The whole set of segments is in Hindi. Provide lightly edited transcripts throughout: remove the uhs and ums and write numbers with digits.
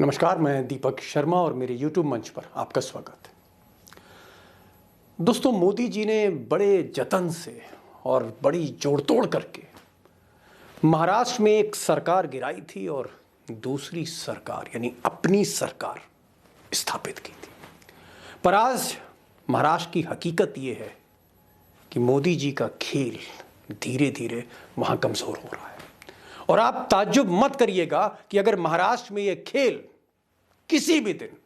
नमस्कार, मैं दीपक शर्मा और मेरे YouTube मंच पर आपका स्वागत है। दोस्तों, मोदी जी ने बड़े जतन से और बड़ी जोड़तोड़ करके महाराष्ट्र में एक सरकार गिराई थी और दूसरी सरकार यानी अपनी सरकार स्थापित की थी। पर आज महाराष्ट्र की हकीकत ये है कि मोदी जी का खेल धीरे धीरे वहाँ कमज़ोर हो रहा है। और आप ताज्जुब मत करिएगा कि अगर महाराष्ट्र में यह खेल किसी भी दिन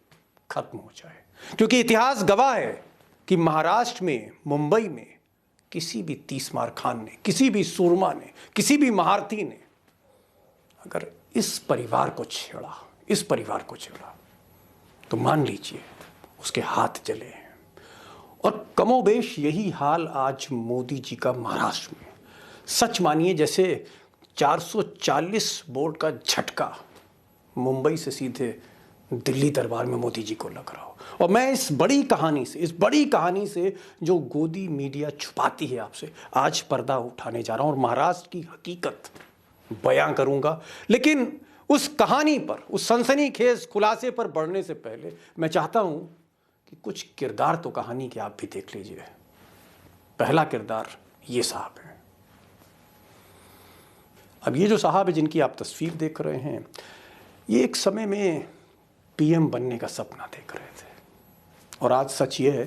खत्म हो जाए, क्योंकि इतिहास गवाह है कि महाराष्ट्र में, मुंबई में किसी भी तीसमार खान ने, किसी भी सूरमा ने, किसी भी महारथी ने अगर इस परिवार को छेड़ा तो मान लीजिए उसके हाथ जले हैं। और कमोबेश यही हाल आज मोदी जी का महाराष्ट्र में। सच मानिए जैसे 440 वोट का झटका मुंबई से सीधे दिल्ली दरबार में मोदी जी को लग रहा हो। और मैं इस बड़ी कहानी से जो गोदी मीडिया छुपाती है आपसे, आज पर्दा उठाने जा रहा हूं और महाराष्ट्र की हकीकत बयां करूंगा। लेकिन उस कहानी पर, उस सनसनीखेज खुलासे पर बढ़ने से पहले मैं चाहता हूं कि कुछ किरदार तो कहानी के आप भी देख लीजिए। पहला किरदार ये साहब है। अब ये जो साहब है जिनकी आप तस्वीर देख रहे हैं, ये एक समय में पीएम बनने का सपना देख रहे थे और आज सच ये है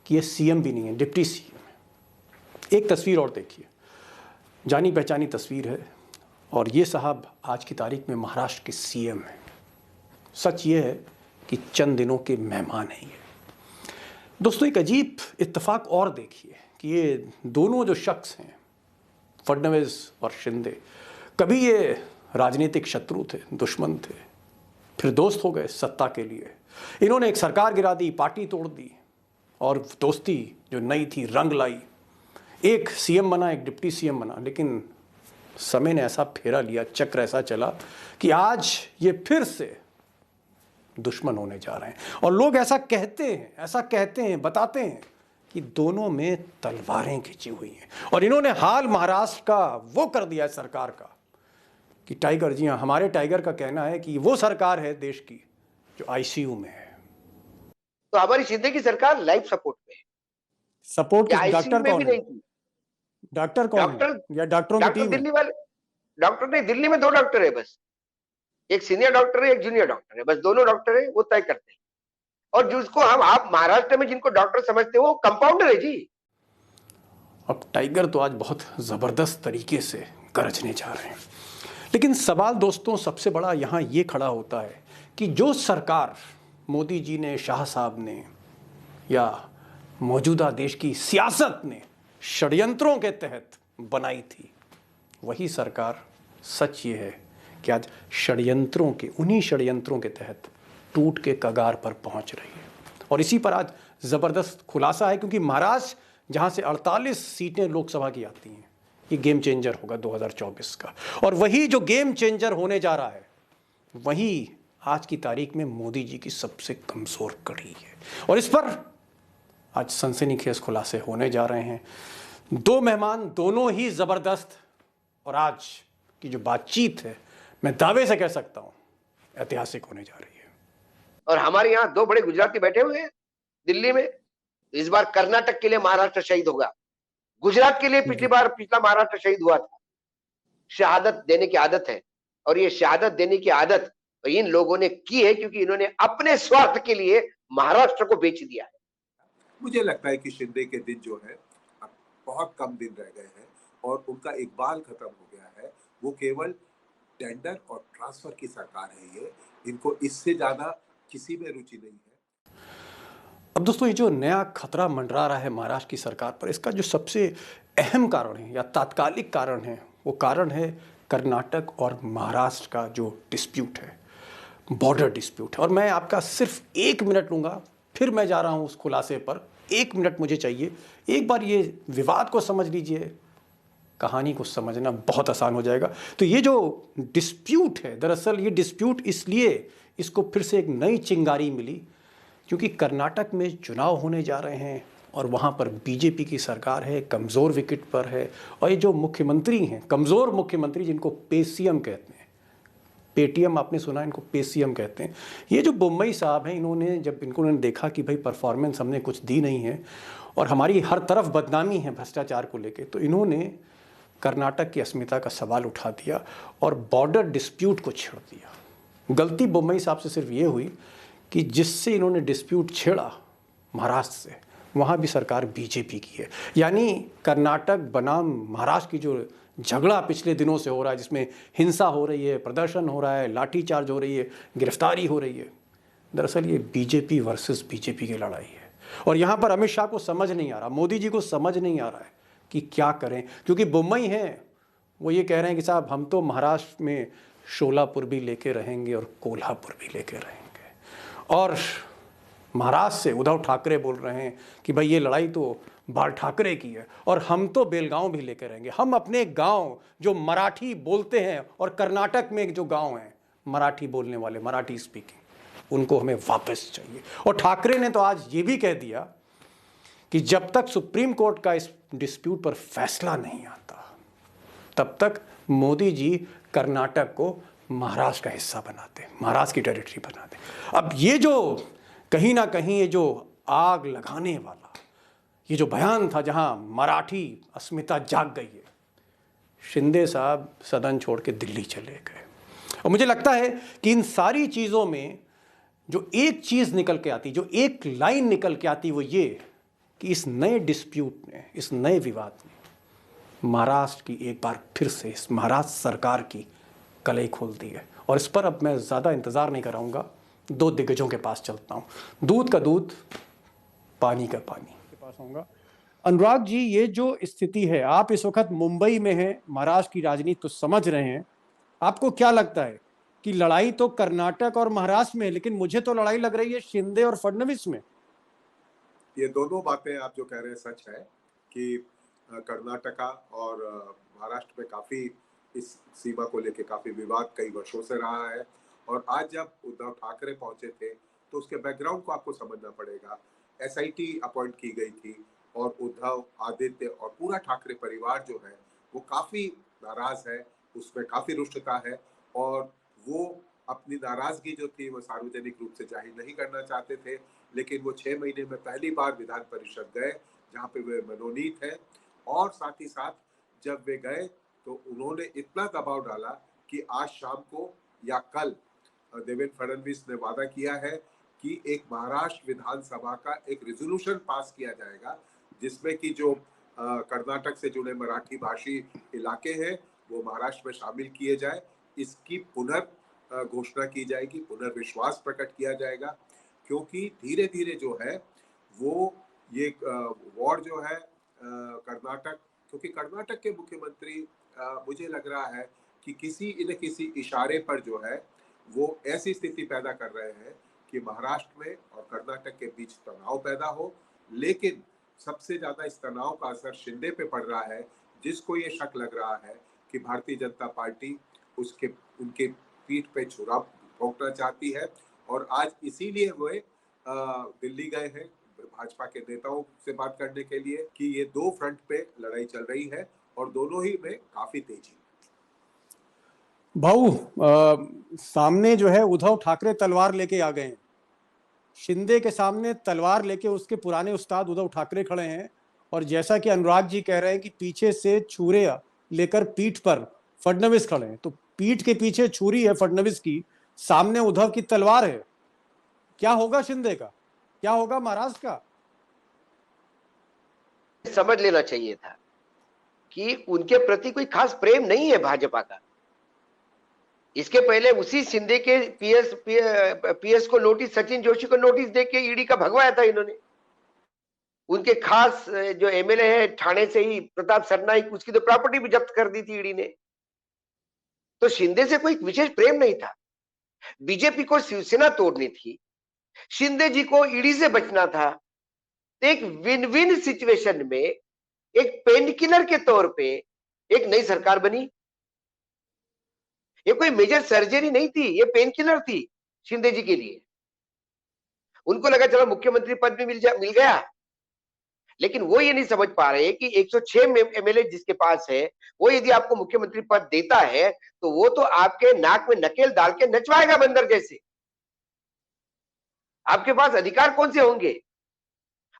कि ये सीएम भी नहीं है, डिप्टी सीएम है। एक तस्वीर और देखिए, जानी पहचानी तस्वीर है और ये साहब आज की तारीख में महाराष्ट्र के सीएम हैं। सच ये है कि चंद दिनों के मेहमान हैं ये। दोस्तों, एक अजीब इत्तेफाक और देखिए कि ये दोनों जो शख्स हैं, फडणवीस और शिंदे, कभी ये राजनीतिक शत्रु थे, दुश्मन थे, फिर दोस्त हो गए सत्ता के लिए। इन्होंने एक सरकार गिरा दी, पार्टी तोड़ दी और दोस्ती जो नई थी रंग लाई। एक सीएम बना, एक डिप्टी सीएम बना, लेकिन समय ने ऐसा फेरा लिया, चक्र ऐसा चला कि आज ये फिर से दुश्मन होने जा रहे हैं। और लोग ऐसा कहते हैं, बताते हैं कि दोनों में तलवारें खिंची हुई हैं। और इन्होंने हाल महाराष्ट्र का वो कर दिया है सरकार का कि टाइगर, जी हाँ, हमारे टाइगर का कहना है कि वो सरकार है देश की जो आईसीयू में है। तो हमारी शिंदे की सरकार लाइफ सपोर्ट पे है। सपोर्ट किस, आईसीयू डॉक्टर में कौन भी है? नहीं थी। डॉक्टर कौन है या डॉक्टरों की डॉक्टर टीम है? दिल्ली वाले डॉक्टर नहीं, दिल्ली में 2 डॉक्टर है बस। एक सीनियर डॉक्टर है, एक जूनियर डॉक्टर है, बस दोनों डॉक्टर है, वो तय करते हैं। और जिसको आप महाराष्ट्र में जिनको डॉक्टर समझते हो वो कंपाउंडर है जी। अब टाइगर तो आज बहुत जबरदस्त तरीके से गरजने जा रहे हैं। लेकिन सवाल दोस्तों सबसे बड़ा यहाँ ये खड़ा होता है कि जो सरकार मोदी जी ने, शाह साहब ने या मौजूदा देश की सियासत ने षड्यंत्रों के तहत बनाई थी, वही सरकार, सच ये है कि आज उन्हीं षड्यंत्रों के तहत टूट के कगार पर पहुंच रही है। और इसी पर आज ज़बरदस्त खुलासा है, क्योंकि महाराष्ट्र जहां से 48 सीटें लोकसभा की आती हैं, ये गेम चेंजर होगा 2024 का। और वही जो गेम चेंजर होने जा रहा है, वही आज की तारीख में मोदी जी की सबसे कमज़ोर कड़ी है। और इस पर आज सनसनीखेज खुलासे होने जा रहे हैं। 2 मेहमान, दोनों ही ज़बरदस्त, और आज की जो बातचीत है मैं दावे से कह सकता हूँ ऐतिहासिक होने जा रही है। और हमारे यहाँ 2 बड़े गुजराती बैठे हुए हैं दिल्ली में। इस बार कर्नाटक के लिए महाराष्ट्र शहीद होगा। गुजरात के लिए पिछला महाराष्ट्र शहीद हुआ था। शहादत देने की आदत है, और ये शहादत देने की आदत इन लोगों ने की है क्योंकि इन्होंने अपने स्वार्थ के लिए महाराष्ट्र को बेच दिया है। मुझे लगता है कि शिंदे के दिन जो है अब बहुत कम दिन रह गए हैं और उनका इकबाल खत्म हो गया है। वो केवल टेंडर और ट्रांसफर की सरकार है ये, इनको इससे ज्यादा किसी में रुचि नहीं है। अब दोस्तों, ये जो नया खतरा मंडरा रहा है महाराष्ट्र की सरकार पर, इसका जो सबसे अहम कारण है या तात्कालिक कारण है, वो कारण है कर्नाटक और महाराष्ट्र का जो डिस्प्यूट है, बॉर्डर डिस्प्यूट है। और मैं आपका सिर्फ 1 मिनट लूँगा, फिर मैं जा रहा हूँ उस खुलासे पर। 1 मिनट मुझे चाहिए। एक बार ये विवाद को समझ लीजिए, कहानी को समझना बहुत आसान हो जाएगा। तो ये जो डिस्प्यूट है, दरअसल ये डिस्प्यूट इसलिए इसको फिर से एक नई चिंगारी मिली क्योंकि कर्नाटक में चुनाव होने जा रहे हैं और वहाँ पर बीजेपी की सरकार है, कमज़ोर विकेट पर है। और ये जो मुख्यमंत्री हैं, कमज़ोर मुख्यमंत्री जिनको पेसीएम कहते हैं, पेटीएम आपने सुना, इनको पेसीएम कहते हैं। ये जो बुम्बई साहब हैं, इन्होंने जब इन्होंने देखा कि भाई परफॉर्मेंस हमने कुछ दी नहीं है और हमारी हर तरफ बदनामी है भ्रष्टाचार को लेके, तो इन्होंने कर्नाटक की अस्मिता का सवाल उठा दिया और बॉर्डर डिस्प्यूट को छेड़ दिया। गलती बुम्बई साहब से सिर्फ ये हुई कि जिससे इन्होंने डिस्प्यूट छेड़ा महाराष्ट्र से, वहाँ भी सरकार बीजेपी की है। यानी कर्नाटक बनाम महाराष्ट्र की जो झगड़ा पिछले दिनों से हो रहा है, जिसमें हिंसा हो रही है, प्रदर्शन हो रहा है, लाठीचार्ज हो रही है, गिरफ्तारी हो रही है, दरअसल ये बीजेपी वर्सेस बीजेपी की लड़ाई है। और यहाँ पर अमित शाह को समझ नहीं आ रहा, मोदी जी को समझ नहीं आ रहा है कि क्या करें, क्योंकि बुम्बई हैं, वो ये कह रहे हैं कि साहब हम तो महाराष्ट्र में शोलापुर भी लेके रहेंगे और कोल्हापुर भी लेके रहेंगे। और महाराष्ट्र से उद्धव ठाकरे बोल रहे हैं कि भाई ये लड़ाई तो बाल ठाकरे की है और हम तो बेलगांव भी लेकर रहेंगे। हम अपने गांव जो मराठी बोलते हैं और कर्नाटक में जो गांव हैं मराठी बोलने वाले, मराठी स्पीकिंग, उनको हमें वापस चाहिए। और ठाकरे ने तो आज ये भी कह दिया कि जब तक सुप्रीम कोर्ट का इस डिस्प्यूट पर फैसला नहीं आता तब तक मोदी जी कर्नाटक को महाराष्ट्र का हिस्सा बनाते, महाराष्ट्र की टेरिटरी बनाते। अब ये जो कहीं ना कहीं ये जो आग लगाने वाला ये जो बयान था, जहां मराठी अस्मिता जाग गई है, शिंदे साहब सदन छोड़ के दिल्ली चले गए। और मुझे लगता है कि इन सारी चीज़ों में जो एक चीज़ निकल के आती, जो एक लाइन निकल के आती, वो ये कि इस नए डिस्प्यूट ने, इस नए विवाद ने महाराष्ट्र की एक बार फिर से, इस महाराष्ट्र सरकार की कलई खोल दी है। और इस पर अब मैं ज़्यादा इंतज़ार नहीं कराऊंगा, दो दिग्गजों के पास चलता हूँ। दूध का दूध, पानी का पानी के पास आऊँगा। अनुराग जी, ये जो स्थिति है, आप इस वक्त मुंबई में हैं, महाराष्ट्र की राजनीति तो समझ रहे हैं, आपको क्या लगता है कि लड़ाई तो कर्नाटक और महाराष्ट्र में है, लेकिन मुझे तो लड़ाई लग रही है शिंदे और फडणवीस में। ये दोनों बातें आप जो कह रहे हैं सच है कि कर्नाटका और महाराष्ट्र में काफी इस सीमा को लेकर काफी विवाद कई वर्षों से रहा है। और आज जब उद्धव ठाकरे पहुंचे थे तो उसके बैकग्राउंड को आपको समझना पड़ेगा। एसआईटी अपॉइंट की गई थी और उद्धव, आदित्य और पूरा ठाकरे परिवार जो है वो काफी नाराज है, उसमें काफी रुष्टता है और वो अपनी नाराजगी जो थी वो सार्वजनिक रूप से जाहिर नहीं करना चाहते थे। लेकिन वो 6 महीने में पहली बार विधान परिषद गए जहाँ पे वे मनोनीत है। और साथ ही साथ जब वे गए तो उन्होंने इतना दबाव डाला कि आज शाम को या कल देवेंद्र फडणवीस ने वादा किया है कि एक महाराष्ट्र विधानसभा का एक रेजोल्यूशन पास किया जाएगा जिसमें कि जो कर्नाटक से जुड़े मराठी भाषी इलाके हैं वो महाराष्ट्र में शामिल किए जाए। इसकी घोषणा की जाएगी, पुनर्विश्वास प्रकट किया जाएगा, क्योंकि धीरे धीरे जो है वो ये वॉर जो है कर्नाटक, क्योंकि कर्नाटक के मुख्यमंत्री मुझे लग रहा है कि किसी न किसी इशारे पर जो है वो ऐसी स्थिति पैदा कर रहे हैं कि महाराष्ट्र में और कर्नाटक के बीच तनाव पैदा हो। लेकिन सबसे ज्यादा इस तनाव का असर शिंदे पे पड़ रहा है, जिसको ये शक लग रहा है कि भारतीय जनता पार्टी उनके पीठ पे छुरा भोंकना चाहती है। और आज इसीलिए वे दिल्ली गए हैं भाजपा के नेताओं से बात करने के लिए कि ये दो फ्रंट पे लड़ाई चल रही है और दोनों ही में काफी तेजी। भाऊ, सामने जो है उद्धव ठाकरे तलवार लेके आ गए हैं, शिंदे के सामने तलवार लेके उसके पुराने उस्ताद उद्धव ठाकरे खड़े हैं। और जैसा कि अनुराग जी कह रहे हैं कि पीछे से छुरे लेकर पीठ पर फडणवीस खड़े हैं, तो पीठ के पीछे छुरी है फडणवीस की, सामने उद्धव की तलवार है। क्या होगा शिंदे का, क्या होगा महाराष्ट्र का? समझ लेना चाहिए था कि उनके प्रति कोई खास प्रेम नहीं है भाजपा का। इसके पहले उसी शिंदे के पीएस को नोटिस, सचिन जोशी को नोटिस देके ईडी का भगवाया था इन्होंने। उनके खास जो एमएलए है ठाणे से ही, प्रताप सरनाईक, उसकी तो प्रॉपर्टी भी जब्त कर दी थी ईडी ने। तो शिंदे से कोई विशेष प्रेम नहीं था। बीजेपी को शिवसेना तोड़नी थी, शिंदे जी को ईडी से बचना था। एक विन विन सिचुएशन में एक पेन किलर के तौर पे एक नई सरकार बनी। ये कोई मेजर सर्जरी नहीं थी, ये पेन किलर थी शिंदे जी के लिए। उनको लगा चलो मुख्यमंत्री पद भी मिल गया, लेकिन वो ये नहीं समझ पा रहे कि 106 एमएलए जिसके पास है, वो यदि आपको मुख्यमंत्री पद देता है तो वो तो आपके नाक में नकेल डाल के नचवाएगा बंदर जैसे। आपके पास अधिकार कौन से होंगे?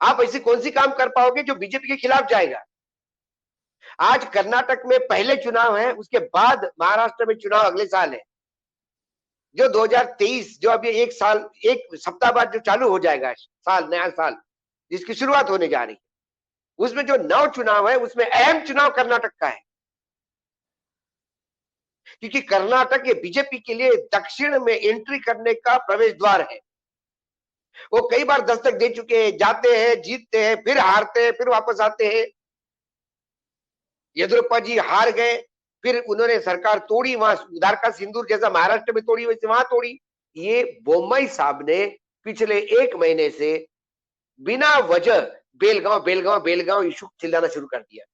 आप ऐसी कौन सी काम कर पाओगे जो बीजेपी के खिलाफ जाएगा? आज कर्नाटक में पहले चुनाव है, उसके बाद महाराष्ट्र में चुनाव अगले साल है, जो 2023 जो अभी एक साल एक सप्ताह बाद जो चालू हो जाएगा साल, नया साल जिसकी शुरुआत होने जा रही है, उसमें जो 9 चुनाव है उसमें अहम चुनाव कर्नाटक का है, क्योंकि कर्नाटक ये बीजेपी के लिए दक्षिण में एंट्री करने का प्रवेश द्वार है। वो कई बार दस्तक दे चुके हैं, जाते हैं, जीतते हैं, फिर हारते हैं, फिर वापस आते हैं। येदियुरप्पा जी हार गए, फिर उन्होंने सरकार तोड़ी, वहां उधार का सिंदूर जैसा महाराष्ट्र में तोड़ी वैसे वहां तोड़ी। ये बोम्मई साहब ने पिछले 1 महीने से बिना वजह बेलगांव बेलगांव बेलगांव इशू चिल्लाना शुरू कर दिया,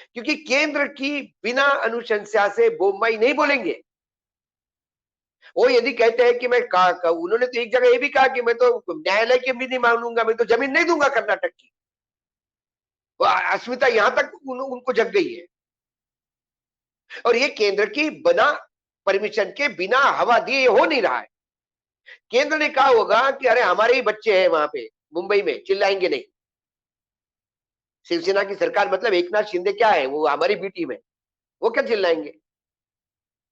क्योंकि केंद्र की बिना अनुशंसा से बोम्मई नहीं बोलेंगे। वो यदि कहते हैं कि मैं उन्होंने तो एक जगह ये भी कहा कि मैं तो न्यायालय की भी नहीं मानूंगा, मैं तो जमीन नहीं दूंगा कर्नाटक की। वो अस्मिता यहां तक उनको जग गई है, और ये केंद्र की बिना परमिशन के, बिना हवा दिए हो नहीं रहा है। केंद्र ने कहा होगा कि अरे हमारे ही बच्चे हैं वहां पे मुंबई में, चिल्लाएंगे नहीं। शिवसेना की सरकार मतलब एकनाथ शिंदे क्या है, वो हमारी बी टीम है, वो क्या चिल्लाएंगे?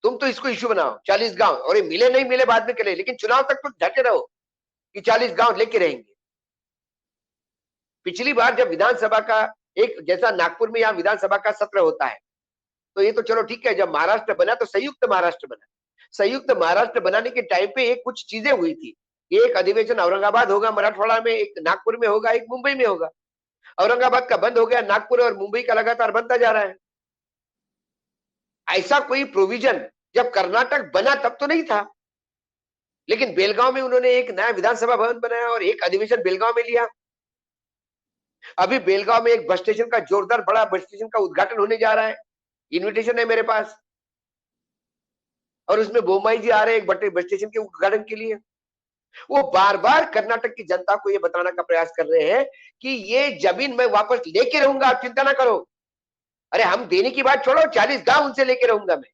तुम तो इसको इशू बनाओ 40 गांव, और ये मिले नहीं मिले बाद में करे, लेकिन चुनाव तक तो ढके रहो कि 40 गांव लेके रहेंगे। पिछली बार जब विधानसभा का एक, जैसा नागपुर में यहाँ विधानसभा का सत्र होता है, तो ये तो चलो ठीक है, जब महाराष्ट्र बना तो संयुक्त महाराष्ट्र बना। संयुक्त महाराष्ट्र बनाने के टाइम पे एक कुछ चीजें हुई थी, एक अधिवेशन औरंगाबाद होगा मराठवाड़ा में, एक नागपुर में होगा, एक मुंबई में होगा। औरंगाबाद का बंद हो गया, नागपुर और मुंबई का लगातार बनता जा रहा है। ऐसा कोई प्रोविजन जब कर्नाटक बना तब तो नहीं था, लेकिन बेलगांव में उन्होंने एक नया विधानसभा भवन बनाया और एक अधिवेशन बेलगांव में लिया। अभी बेलगांव में एक बस स्टेशन का, जोरदार बड़ा बस स्टेशन का उद्घाटन होने जा रहा है, इन्विटेशन है मेरे पास, और उसमें बोम्मई जी आ रहे हैं एक बस स्टेशन के उद्घाटन के लिए। वो बार बार कर्नाटक की जनता को ये बताने का प्रयास कर रहे हैं कि ये जमीन मैं वापस लेके रहूंगा, आप चिंता ना करो। अरे हम देने की बात छोड़ो, 40 गांव उनसे लेके रहूंगा मैं।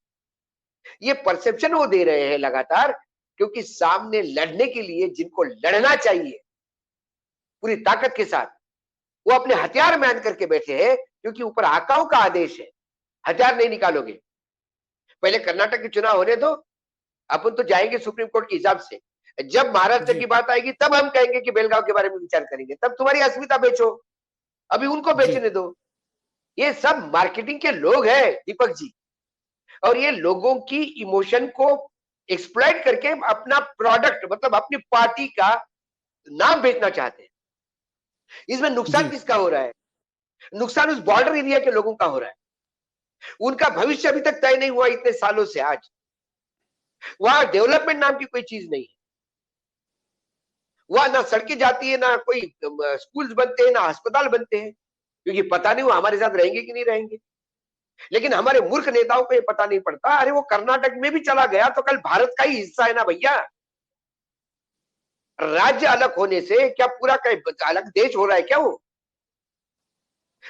ये परसेप्शन वो दे रहे हैं लगातार, क्योंकि सामने लड़ने के लिए जिनको लड़ना चाहिए पूरी ताकत के साथ, वो अपने हथियार मान करके बैठे हैं, क्योंकि ऊपर आकाओं का आदेश है, हथियार नहीं निकालोगे। पहले कर्नाटक के चुनाव होने दो, अपन तो जाएंगे सुप्रीम कोर्ट के हिसाब से। जब महाराष्ट्र की बात आएगी तब हम कहेंगे कि बेलगांव के बारे में विचार करेंगे, तब तुम्हारी अस्मिता बेचो, अभी उनको बेचने दो। ये सब मार्केटिंग के लोग हैं दीपक जी, और ये लोगों की इमोशन को एक्सप्लॉइट करके अपना प्रोडक्ट, मतलब अपनी पार्टी का नाम बेचना चाहते हैं। इसमें नुकसान किसका हो रहा है? नुकसान उस बॉर्डर एरिया के लोगों का हो रहा है। उनका भविष्य अभी तक तय नहीं हुआ इतने सालों से। आज वहां डेवलपमेंट नाम की कोई चीज नहीं है, वहां ना सड़कें जाती है, ना कोई स्कूल्स बनते हैं, ना अस्पताल बनते हैं, क्योंकि पता नहीं वो हमारे साथ रहेंगे कि नहीं रहेंगे। लेकिन हमारे मूर्ख नेताओं को ये पता नहीं पड़ता, अरे वो कर्नाटक में भी चला गया तो कल भारत का ही हिस्सा है ना भैया। राज्य अलग होने से क्या पूरा अलग देश हो रहा है क्या वो?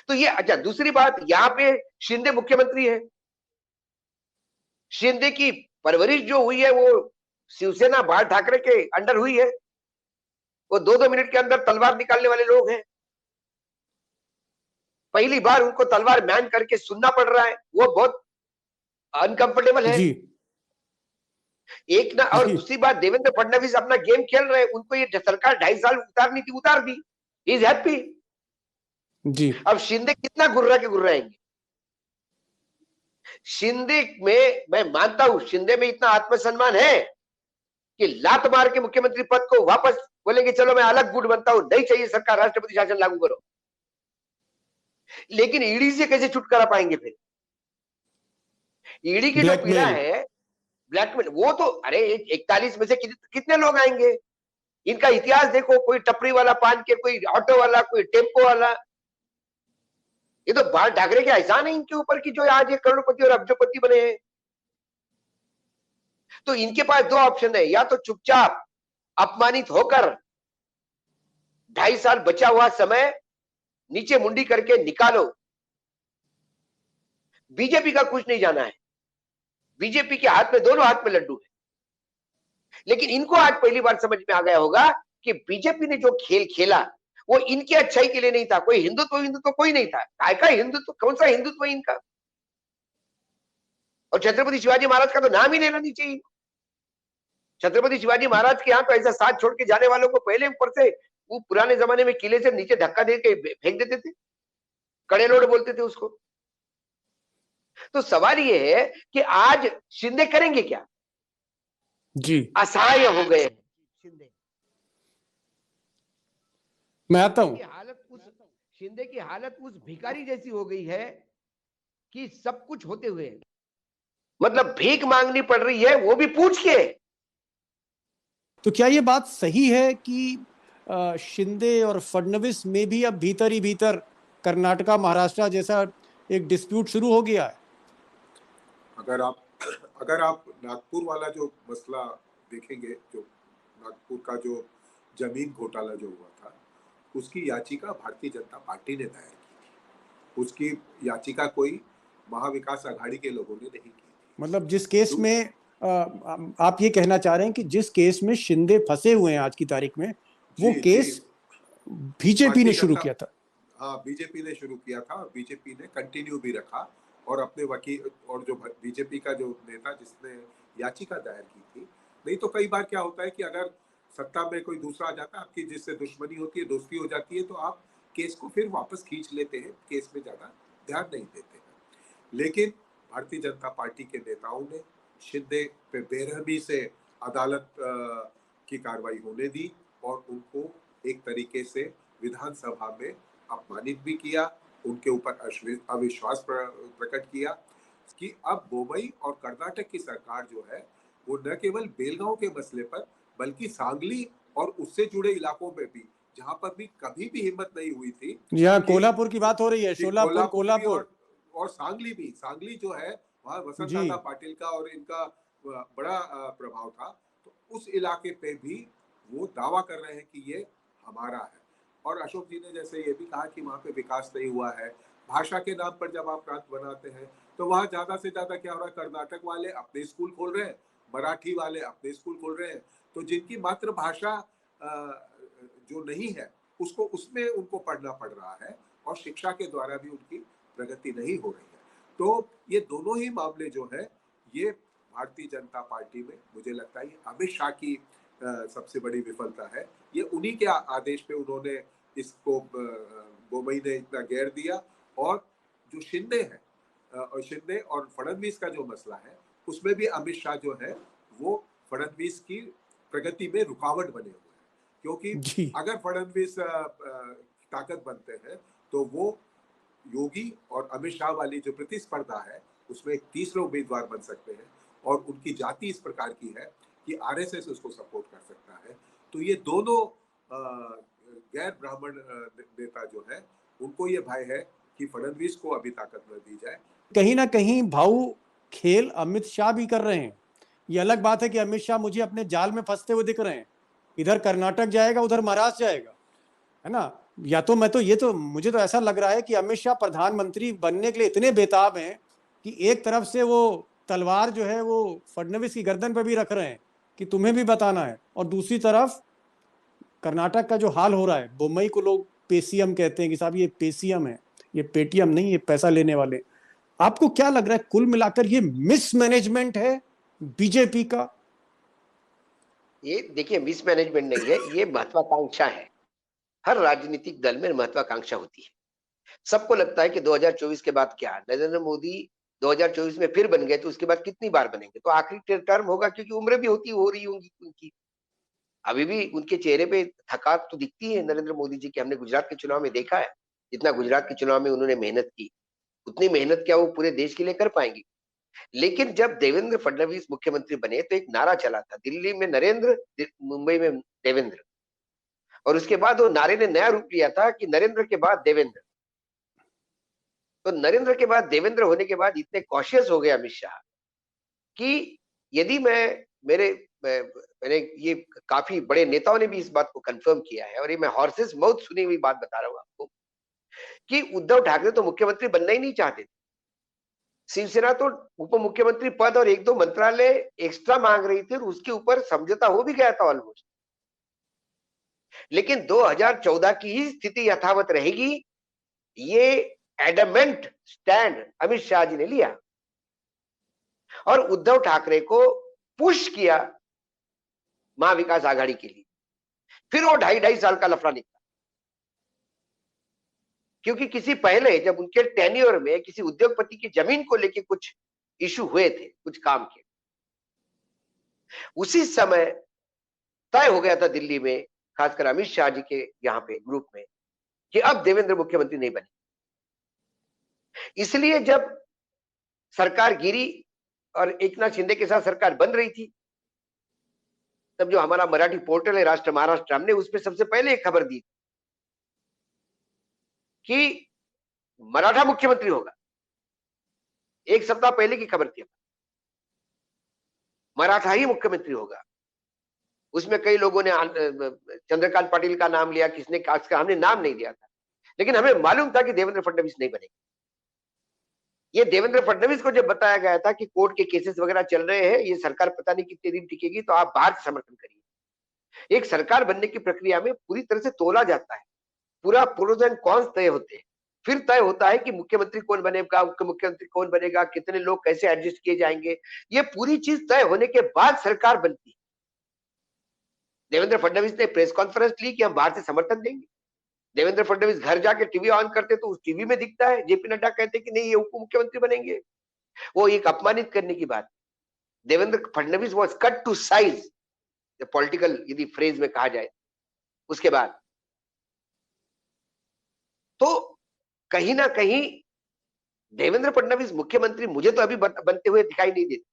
तो ये, अच्छा दूसरी बात, यहाँ पे शिंदे मुख्यमंत्री है, शिंदे की परवरिश जो हुई है वो शिवसेना बाल ठाकरे के अंडर हुई है। वो 2-2 मिनट के अंदर तलवार निकालने वाले लोग हैं। पहली बार उनको तलवार मैन करके सुनना पड़ रहा है, वो बहुत अनकंफर्टेबल है। एक ना, और दूसरी बात, देवेंद्र फडणवीस अपना गेम खेल रहे हैं, उनको ये सरकार 2.5 साल उतारनी थी, उतार दी, ही इज हैप्पी जी। अब शिंदे कितना गुर्राएंगे? शिंदे में मैं मानता हूं, शिंदे में इतना आत्मसम्मान है कि लात मार के मुख्यमंत्री पद को वापस बोलेंगे, चलो मैं अलग गुट बनता हूं, नहीं चाहिए सरकार, राष्ट्रपति शासन लागू करो। लेकिन ईडी से कैसे छुटकारा पाएंगे फिर? ईडी की जो पीड़ा है ब्लैकमेल, वो तो, अरे 41 में से कितने लोग आएंगे? इनका इतिहास देखो, कोई टपरी वाला पान के, कोई ऑटो वाला, कोई टेम्पो वाला। ये तो बाल ठाकरे के एहसान है इनके ऊपर कि जो आज ये करोड़पति और अब्जोपति बने हैं। तो इनके पास 2 ऑप्शन है, या तो चुपचाप अपमानित होकर 2.5 साल बचा हुआ समय नीचे मुंडी करके निकालो। बीजेपी का कुछ नहीं जाना है, बीजेपी के हाथ में, दोनों हाथ में लड्डू है। लेकिन इनको आज पहली बार समझ में आ गया होगा कि बीजेपी ने जो खेल खेला वो इनकी अच्छाई के लिए नहीं था। कोई हिंदुत्व कोई नहीं था। काय का हिंदुत्व, कौन सा हिंदुत्व इनका? और छत्रपति शिवाजी महाराज का तो नाम ही लेना नहीं चाहिए। छत्रपति शिवाजी महाराज के यहाँ तो ऐसा साथ छोड़ के जाने वालों को पहले ऊपर से, वो पुराने जमाने में किले से नीचे धक्का दे के फेंक देते थे, कड़े लोड बोलते थे उसको। तो सवाल ये है कि आज शिंदे करेंगे क्या? जी, असहाय हो गए शिंदे। मैं आता हूं। शिंदे की हालत उस भिखारी जैसी हो गई है कि सब कुछ होते हुए मतलब भीख मांगनी पड़ रही है, वो भी पूछ के। तो क्या ये बात सही है कि शिंदे और फडणवीस में भी अब भीतर ही भीतर कर्नाटका महाराष्ट्र जैसा एक डिस्प्यूट शुरू हो गया है? अगर आप नागपुर वाला जो मसला देखेंगे, जो नागपुर का जो जमीन घोटाला जो हुआ था, उसकी याचिका भारतीय जनता पार्टी ने दायर की थी। उसकी याचिका कोई महाविकास आघाड़ी के लोगों ने नहीं की थी। मतलब जिस केस में आप ये कहना चाह रहे हैं कि जिस केस में शिंदे फंसे हुए हैं आज की तारीख में, वो केस बीजेपी ने शुरू किया था। हाँ, बीजेपी ने शुरू किया था और बीजेपी ने कंटिन्यू भी रखा। और अपने वकील और जो बीजेपी का जो नेता जिसने याचिका दायर की थी, नहीं तो कई बार क्या होता है कि अगर सत्ता में कोई दूसरा आ जाता है, आपकी जिससे दुश्मनी होती है, दोस्ती हो जाती है, तो आप केस को फिर वापस खींच लेते हैं, केस में ज्यादा ध्यान नहीं देते हैं। लेकिन भारतीय जनता पार्टी के नेताओं ने शिंदे पे बेरहमी से अदालत की कार्रवाई होने दी और उनको एक तरीके से विधानसभा में अपमानित भी किया, उनके ऊपर अविश्वास प्रकट किया कि अब मुंबई और कर्नाटक की सरकार जो है वो न केवल बेलगांव के मसले पर बल्कि सांगली और उससे जुड़े इलाकों में भी, जहां पर भी कभी भी हिम्मत नहीं हुई थी। यहाँ कोल्हापुर की बात हो रही है, सोलापुर, कोल्हापुर और सांगली भी, सांगली जो है वहां वसंत दादा पाटिल का और इनका बड़ा प्रभाव था। तो उस इलाके पे भी वो दावा कर रहे हैं कि ये हमारा है। और अशोक जी ने जैसे ये भी कहा कि वहां पे विकास नहीं हुआ है। भाषा के नाम पर जब आप प्रांत बनाते हैं तो वहां ज्यादा से ज्यादा क्या हो रहा है, कर्नाटक वाले अपने स्कूल खोल रहे हैं, मराठी वाले अपने स्कूल खोल रहे हैं। तो जिनकी मातृभाषा जो नहीं है उसको, उसमें उनको पढ़ना पड़ रहा है और शिक्षा के द्वारा भी उनकी प्रगति नहीं हो रही है। तो ये दोनों ही मामले जो है, ये भारतीय जनता पार्टी में मुझे लगता है अमित शाह की सबसे बड़ी विफलता है। ये उन्हीं के आदेश पे उन्होंने इसको बोमई ने इतना घेर दिया। और जो शिंदे है और शिंदे और फडणवीस का जो मसला है, उसमें भी अमित शाह जो है वो फडणवीस की प्रगति में रुकावट बने हुए हैं। क्योंकि अगर फडणवीस ताकत बनते हैं तो वो योगी और अमित शाह वाली जो प्रतिस्पर्धा है उसमें एक तीसरा उम्मीदवार बन सकते हैं। और उनकी जाति इस प्रकार की है कि आरएसएस उसको सपोर्ट कर सकता है। तो ये दोनों गैर ब्राह्मण नेता जो है, उनको ये भय है कि फडणवीस को अभी ताकत न दी जाए। कहीं ना कहीं भाऊ खेल अमित शाह भी कर रहे हैं। ये अलग बात है कि अमित शाह मुझे अपने जाल में फंसते हुए दिख रहे हैं, इधर कर्नाटक जाएगा उधर महाराष्ट्र जाएगा, है ना। या तो मैं तो ये तो मुझे तो ऐसा लग रहा है कि अमित शाह प्रधानमंत्री बनने के लिए इतने बेताब हैं कि एक तरफ से वो तलवार जो है वो फडणवीस की गर्दन पर भी रख रहे हैं कि तुम्हें भी बताना है, और दूसरी तरफ कर्नाटक का जो हाल हो रहा है, मुंबई को लोग पेसीएम कहते हैं कि साहब ये पेसीएम है, ये पेटीएम नहीं, ये पैसा लेने वाले। आपको क्या लग रहा है कुल मिलाकर ये मिसमैनेजमेंट है बीजेपी का? ये देखिए, मिसमैनेजमेंट नहीं है, ये महत्वाकांक्षा है। हर राजनीतिक दल में महत्वाकांक्षा होती है। सबको लगता है कि 2024 के बाद क्या, नरेंद्र मोदी 2024 में फिर बन गए तो उसके बाद कितनी बार बनेंगे, तो आखिरी टर्म होगा, क्योंकि उम्र भी हो रही होंगी उनकी। अभी भी उनके चेहरे पे थकान तो दिखती है नरेंद्र मोदी जी की। हमने गुजरात के चुनाव में देखा है, जितना गुजरात के चुनाव में उन्होंने मेहनत की, उतनी मेहनत क्या वो पूरे देश के लिए कर पाएंगे। लेकिन जब देवेंद्र फडणवीस मुख्यमंत्री बने तो एक नारा चला था, दिल्ली में नरेंद्र, मुंबई में देवेंद्र। और उसके बाद वो नारे ने नया रूप लिया था कि नरेंद्र के बाद देवेंद्र। तो नरेंद्र के बाद देवेंद्र होने के बाद इतने कॉशियस हो गए अमित शाह कि यदि मैंने ये काफी बड़े नेताओं ने भी इस बात को कंफर्म किया है, और ये मैं हॉर्सेस माउथ सुनी हुई बात बता रहा हूं आपको, कि उद्धव ठाकरे तो मुख्यमंत्री बनना ही नहीं चाहते थे। शिवसेना तो उप मुख्यमंत्री पद और एक दो मंत्रालय एक्स्ट्रा मांग रही थी और उसके ऊपर समझौता हो भी गया था ऑलमोस्ट। लेकिन 2014 की ही स्थिति यथावत रहेगी, ये एडमेंट स्टैंड अमित शाह जी ने लिया और उद्धव ठाकरे को पुश किया महाविकास आघाड़ी के लिए। फिर वो 2.5 साल का लफड़ा निकला, क्योंकि किसी पहले जब उनके टेन्योर में किसी उद्योगपति की जमीन को लेकर कुछ इशू हुए थे, कुछ काम के, उसी समय तय हो गया था दिल्ली में, खासकर अमित शाह जी के यहाँ पे ग्रुप में, कि अब देवेंद्र मुख्यमंत्री नहीं बने। इसलिए जब सरकार गिरी और एकनाथ शिंदे के साथ सरकार बन रही थी, तब जो हमारा मराठी पोर्टल है राष्ट्र महाराष्ट्र, हमने उसमें सबसे पहले एक खबर दी कि मराठा मुख्यमंत्री होगा। एक सप्ताह पहले की खबर थी, मराठा ही मुख्यमंत्री होगा। उसमें कई लोगों ने चंद्रकांत पाटिल का नाम लिया, किसने का, हमने नाम नहीं दिया था, लेकिन हमें मालूम था कि देवेंद्र फडणवीस नहीं बनेंगे। ये देवेंद्र फडणवीस को जब बताया गया था कि कोर्ट के केसेस वगैरह चल रहे हैं, ये सरकार पता नहीं कितने दिन टिकेगी, तो आप बाहर से समर्थन करिए। एक सरकार बनने की प्रक्रिया में पूरी तरह से तोला जाता है, पूरा प्रोज एंड कॉन्स तय होते हैं, फिर तय होता है कि मुख्यमंत्री कौन बनेगा, उप मुख्यमंत्री कौन बनेगा, कितने लोग कैसे एडजस्ट किए जाएंगे। ये पूरी चीज तय होने के बाद सरकार बनती है। देवेंद्र फडणवीस ने प्रेस कॉन्फ्रेंस ली कि हम बाहर से समर्थन देंगे। देवेंद्र फडणवीस घर जाके टीवी ऑन करते तो उस टीवी में दिखता है जेपी नड्डा कहते कि नहीं ये उप मुख्यमंत्री बनेंगे। वो एक अपमानित करने की बात। Devendra Fadnavis was cut to size, political यदि फ्रेज में कहा जाए। उसके बाद तो कहीं ना कहीं देवेंद्र फडणवीस मुख्यमंत्री मुझे तो अभी बनते हुए दिखाई नहीं देते।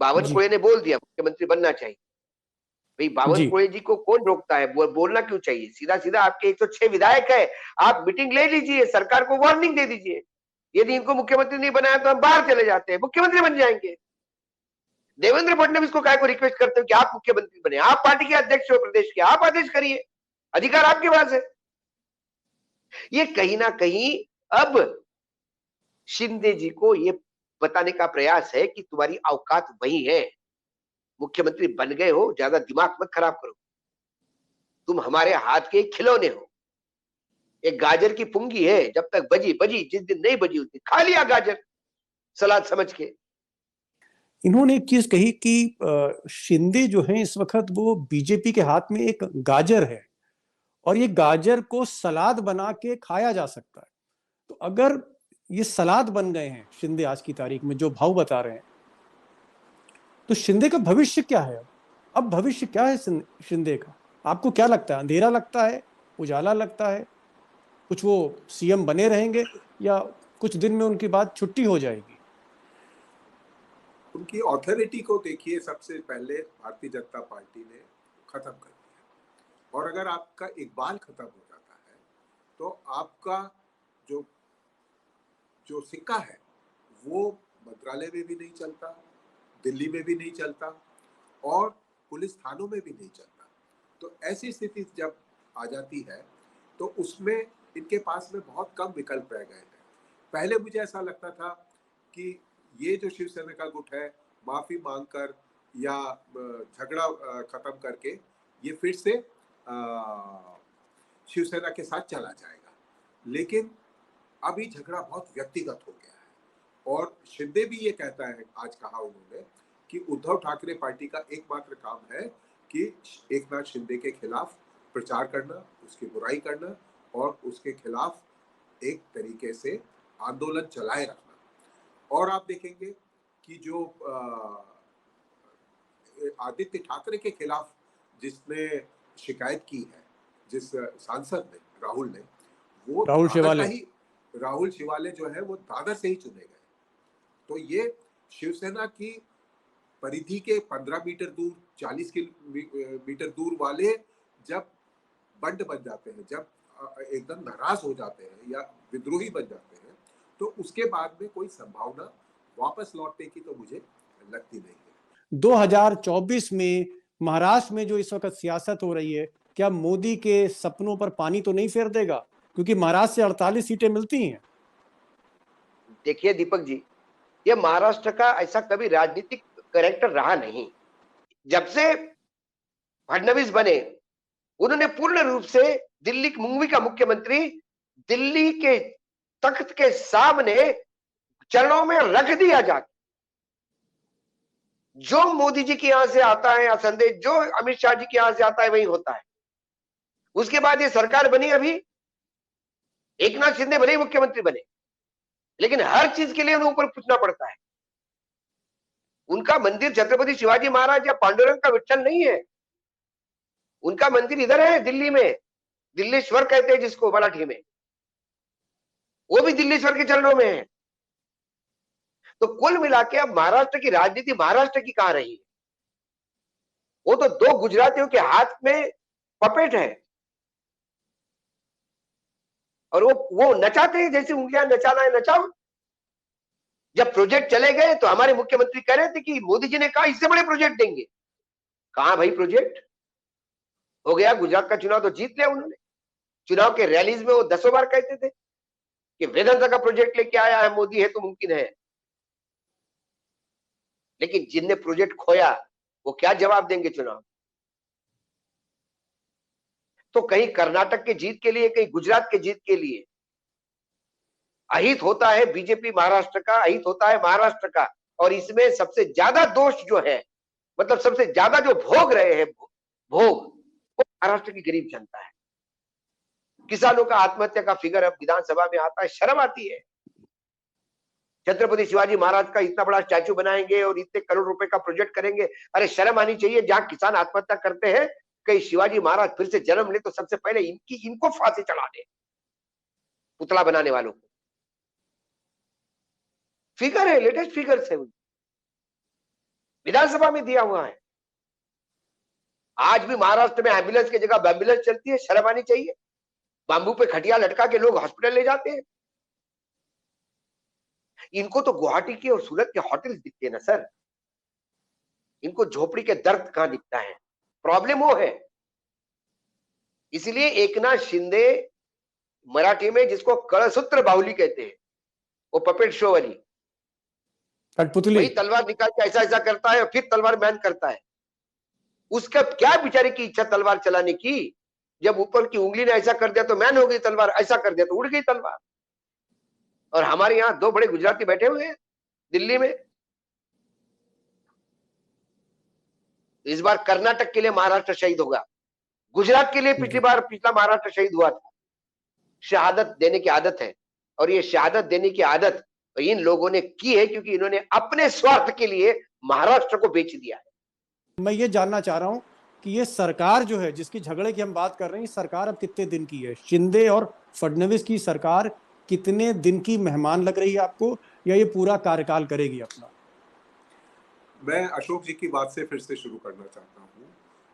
बावनकुळे ने बोल दिया मुख्यमंत्री बनना चाहिए। भाई बावनकुळे जी को कौन रोकता है, बोलना क्यों चाहिए? सीधा सीधा आपके 106 विधायक है, आप मीटिंग ले लीजिए, सरकार को वार्निंग दे दीजिए, यदि इनको मुख्यमंत्री नहीं बनाया तो हम बाहर चले जाते हैं, मुख्यमंत्री बन जाएंगे। देवेंद्र फडणवीस को काय को रिक्वेस्ट करते हो कि आप मुख्यमंत्री बने? आप पार्टी के अध्यक्ष हो प्रदेश के, आप आदेश करिए, अधिकार आपके पास है। ये कहीं ना कहीं अब शिंदे जी को ये बताने का प्रयास है कि तुम्हारी औकात वही है, मुख्यमंत्री बन गए हो, ज्यादा दिमाग मत खराब करो, तुम हमारे हाथ के खिलौने हो। एक गाजर की पुंगी है, जब तक बजी बजी, जिस दिन नहीं बजी उस दिन खा लिया गाजर सलाद समझ के। इन्होंने एक चीज कही कि शिंदे जो है इस वक्त वो बीजेपी के हाथ में एक गाजर है और ये गाजर को सलाद बना के खाया जा सकता है। तो अगर ये सलाद बन गए हैं शिंदे आज की तारीख में, जो भाव बता रहे हैं, तो शिंदे का भविष्य क्या है? अब भविष्य क्या है शिंदे का? आपको क्या लगता है? अंधेरा लगता है, उजाला लगता है, कुछ वो सीएम बने रहेंगे या कुछ दिन में उनकी बात छुट्टी हो जाएगी? उनकी ऑथोरिटी को देखिए, सबसे पहले भारतीय जनता पार्टी ने खत्म कर दिया, और अगर आपका इकबाल खत्म हो जाता है तो आपका जो जो सिक्का है वो मंत्रालय में भी नहीं चलता, दिल्ली में भी नहीं चलता और पुलिस थानों में भी नहीं चलता। तो ऐसी स्थिति जब आ जाती है तो उसमें इनके पास में बहुत कम विकल्प रह गए हैं। पहले मुझे ऐसा लगता था कि ये जो शिवसेना का गुट है, माफी मांगकर या झगड़ा खत्म करके ये फिर से शिवसेना के साथ चला जाएगा, लेकिन अभी झगड़ा बहुत व्यक्तिगत हो गया है। और शिंदे भी ये कहता है, आज कहा उन्होंने, कि उद्धव ठाकरे पार्टी का एकमात्र काम है कि एकनाथ शिंदे के खिलाफ प्रचार करना, उसकी बुराई करना और उसके खिलाफ एक तरीके से आंदोलन चलाए रखना। और आप देखेंगे कि जो आदित्य ठाकरे के खिलाफ जिसने शिकायत की है, जिस सांसद ने, राहुल ने, वो राहुल शिवाले जो है वो दादर से ही चुने गए। तो ये शिवसेना की परिधि के 15 मीटर दूर, 40 मीटर दूर वाले जब बंड बन जाते हैं, जब एकदम नाराज हो जाते हैं या विद्रोही बन जाते हैं, तो उसके बाद में कोई संभावना वापस लौटने की तो मुझे लगती नहीं है। 2024 में महाराष्ट्र में जो इस वक्त सियासत हो रही है, क्या मोदी के सपनों पर पानी तो नहीं फेर देगा? क्योंकि महाराष्ट्र से 48 सीटें मिलती हैं। देखिए दीपक जी, ये महाराष्ट्र का ऐसा कभी राजनीतिक कैरेक्टर रहा नहीं। जब से फडणवीस बने, उन्होंने पूर्ण रूप से दिल्ली मुंबई का मुख्यमंत्री दिल्ली के तख्त के सामने चरणों में रख दिया जाके, जो मोदी जी के यहां से आता है या संदेश जो अमित शाह जी के यहां से आता है वही होता है। उसके बाद ये सरकार बनी, अभी एकनाथ शिंदे भले ही मुख्यमंत्री बने, लेकिन हर चीज के लिए उन्हें ऊपर पूछना पड़ता है। उनका मंदिर छत्रपति शिवाजी महाराज या पांडुरंग का विठ्ठल नहीं है, उनका मंदिर इधर है दिल्ली में, दिल्लीश्वर कहते हैं जिसको मराठी में, वो भी दिल्लीश्वर के चरणों में है। तो कुल मिला के अब महाराष्ट्र की राजनीति महाराष्ट्र की कहां रही है? वो तो दो गुजरातियों के हाथ में पपेट है, और वो नचाते हैं जैसे उंगलियां नचाना है नचाओ। जब प्रोजेक्ट चले गए तो हमारे मुख्यमंत्री कह रहे थे कि मोदी जी ने कहा इससे बड़े प्रोजेक्ट देंगे। कहां भाई प्रोजेक्ट? हो गया, गुजरात का चुनाव तो जीत लिया उन्होंने। चुनाव के रैलीज में वो 10 बार कहते थे कि वेदांता का प्रोजेक्ट लेके आया है मोदी, है तो मुमकिन है। लेकिन जिनने प्रोजेक्ट खोया वो क्या जवाब देंगे चुनाव? तो कहीं कर्नाटक के जीत के लिए, कहीं गुजरात के जीत के लिए अहित होता है बीजेपी महाराष्ट्र का, अहित होता है महाराष्ट्र का। और इसमें सबसे ज्यादा दोष जो है, मतलब सबसे ज्यादा जो भोग रहे हैं भोग, वो महाराष्ट्र की गरीब जनता है। किसानों का आत्महत्या का फिगर अब विधानसभा में आता है, शर्म आती है। छत्रपति शिवाजी महाराज का इतना बड़ा स्टैचू बनाएंगे और इतने करोड़ रुपए का प्रोजेक्ट करेंगे, अरे शर्म आनी चाहिए। जहां किसान आत्महत्या करते हैं, कहीं शिवाजी महाराज फिर से जन्म ले तो सबसे पहले इनको फांसी चढ़ा दे, पुतला बनाने वालों को। फिगर है, लेटेस्ट फिगर है, विधानसभा में दिया हुआ है। आज भी महाराष्ट्र में एम्बुलेंस की जगह एम्बुलेंस चलती है, शर्म आनी चाहिए। बांबू पे खटिया लटका के लोग हॉस्पिटल ले जाते हैं। इनको तो गुवाहाटी की और सूरत के होटल्स दिखते हैं ना सर, इनको झोपड़ी के दर्द कहां दिखता है? प्रॉब्लम वो है। इसलिए एकनाथ शिंदे, मराठी में जिसको कड़सूत्र बाहुली कहते हैं, वो पपेट शो वाली कठपुतली, वही तलवार निकाल के ऐसा ऐसा करता है और फिर तलवार बैन करता है। उसका क्या बेचारे की इच्छा तलवार चलाने की? जब ऊपर की उंगली ने ऐसा कर दिया तो मैन हो गई तलवार, ऐसा कर दिया तो उड़ गई तलवार। और हमारे यहां दो बड़े गुजराती बैठे हुए हैं दिल्ली में। इस बार कर्नाटक के लिए महाराष्ट्र शहीद होगा, गुजरात के लिए पिछला महाराष्ट्र शहीद हुआ था। शहादत देने की आदत है, और ये शहादत देने की आदत इन लोगों ने की है क्योंकि इन्होंने अपने स्वार्थ के लिए महाराष्ट्र को बेच दिया है। मैं ये जानना चाह रहा हूं कि ये सरकार जो है, जिसकी झगड़े की हम बात कर रहे हैं, सरकार अब कितने दिन की है? शिंदे और फडणवीस की सरकार कितने दिन की मेहमान लग रही है आपको, या ये पूरा कार्यकाल करेगी अपना? मैं अशोक जी की बात से फिर से शुरू करना चाहता हूँ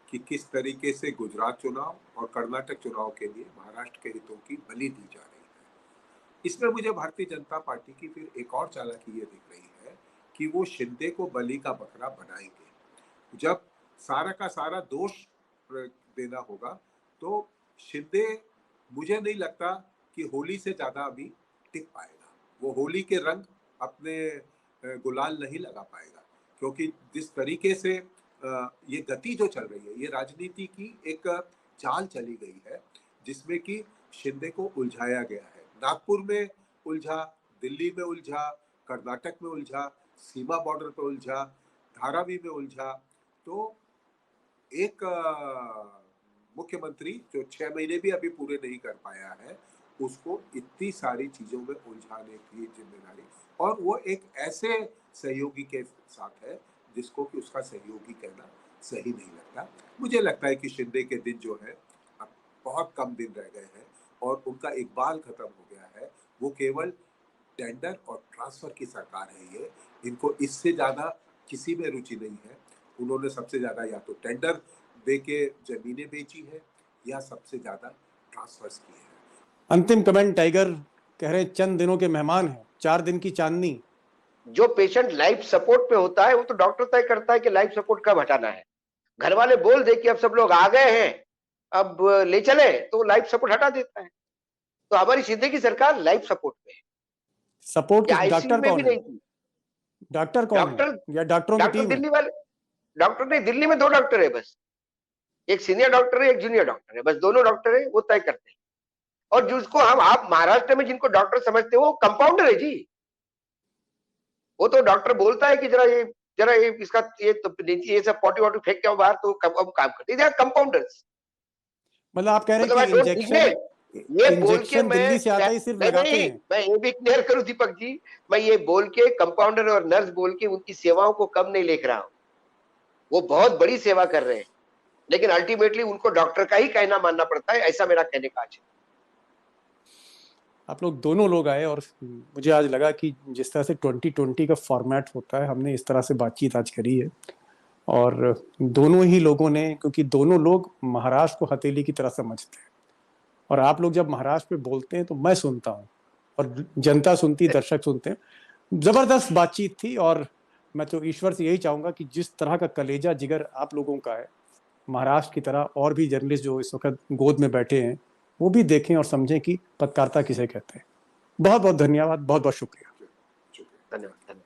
कि किस तरीके से गुजरात चुनाव और कर्नाटक चुनाव के लिए महाराष्ट्र के हितों की बलि दी जा रही है। इसमें मुझे भारतीय जनता पार्टी की फिर एक और चालाकी ये दिख रही है कि वो शिंदे को बलि का बकरा बनाएंगे। जब सारा का सारा दोष देना होगा तो शिंदे, मुझे नहीं लगता कि होली से ज्यादा अभी टिक पाएगा। वो होली के रंग अपने गुलाल नहीं लगा पाएगा, क्योंकि जिस तरीके से ये गति जो चल रही है, ये राजनीति की एक चाल चली गई है जिसमें कि शिंदे को उलझाया गया है। नागपुर में उलझा, दिल्ली में उलझा, कर्नाटक में उलझा, सीमा बॉर्डर पर उलझा, धारावी में उलझा। तो एक मुख्यमंत्री जो 6 महीने भी अभी पूरे नहीं कर पाया है, उसको इतनी सारी चीजों में उलझाने की जिम्मेदारी, और वो एक ऐसे सहयोगी के साथ है जिसको कि उसका सहयोगी कहना सही नहीं लगता। मुझे लगता है कि शिंदे के दिन जो है अब बहुत कम दिन रह गए हैं और उनका इकबाल खत्म हो गया है। वो केवल टेंडर और ट्रांसफर की सरकार है। ये इनको इससे ज्यादा किसी में रुचि नहीं है। उन्होंने सबसे ज्यादा या तो टेंडर देके जमीनें बेची है या सबसे ज्यादा ट्रांसफर्स किए हैं। अंतिम कमेंट, टाइगर कह रहे चंद दिनों के मेहमान हैं, 4 दिन की चांदनी। जो पेशेंट लाइफ सपोर्ट पे होता है वो तो डॉक्टर तय करता है कि लाइफ सपोर्ट कब हटाना है। घर वाले बोल दे कि अब सब लोग आ गए हैं, अब ले चले, तो लाइफ सपोर्ट हटा देता है। तो हमारी शिंदे की सरकार लाइफ सपोर्ट में है, सपोर्ट या किस, आईसीयू डॉक्टर में भी कौन है? नहीं थी। डॉक्टर कौन है? डॉक्टर या डॉक्टरों की डॉक्टर टीम है? दिल्ली वाले, डॉक्टर नहीं, दिल्ली में 2 डॉक्टर है बस, एक सीनियर डॉक्टर है, एक जूनियर डॉक्टर है, बस दोनों डॉक्टर है, वो तय करते हैं। और जिसको हम आप महाराष्ट्र में जिनको डॉक्टर समझते हो वो कंपाउंडर है जी। वो तो डॉक्टर बोलता है कि जरा ये इसका ये सब पॉटी वॉटी फेंक के आओ बाहर, तो हम काम करते हैं, कंपाउंडर्स। मतलब आप कह रहे हैं मतलब आई कि डोंट इंजेक्शन, इग्नोर, ये बोल के इंजेक्शन दिल्ली से आता ही सिर्फ मैं लगाते नहीं, हैं? मैं ये भी क्लियर करूं दीपक जी, मैं ये बोल के कंपाउंडर और नर्स बोल के उनकी सेवाओं को कम नहीं लिख रहा हूं, वो बहुत बड़ी सेवा कर रहे हैं, लेकिन अल्टीमेटली उनको डॉक्टर का ही कहना मानना पड़ता है, ऐसा मेरा कहने का है। आप लोग दोनों लोग आए और मुझे आज लगा कि जिस तरह से 2020 का फॉर्मेट होता है, हमने इस तरह से बातचीत आज करी है। और दोनों ही लोगों ने, क्योंकि दोनों लोग महाराष्ट्र को हथेली की तरह समझते हैं, और आप लोग जब महाराष्ट्र पे बोलते हैं तो मैं सुनता हूँ और जनता सुनती, दर्शक सुनते हैं। जबरदस्त बातचीत थी, और मैं तो ईश्वर से यही चाहूंगा कि जिस तरह का कलेजा जिगर आप लोगों का है, महाराष्ट्र की तरह और भी जर्नलिस्ट जो इस वक्त गोद में बैठे हैं वो भी देखें और समझें कि पत्रकारिता किसे कहते हैं। बहुत बहुत धन्यवाद, बहुत बहुत शुक्रिया। धन्यवाद।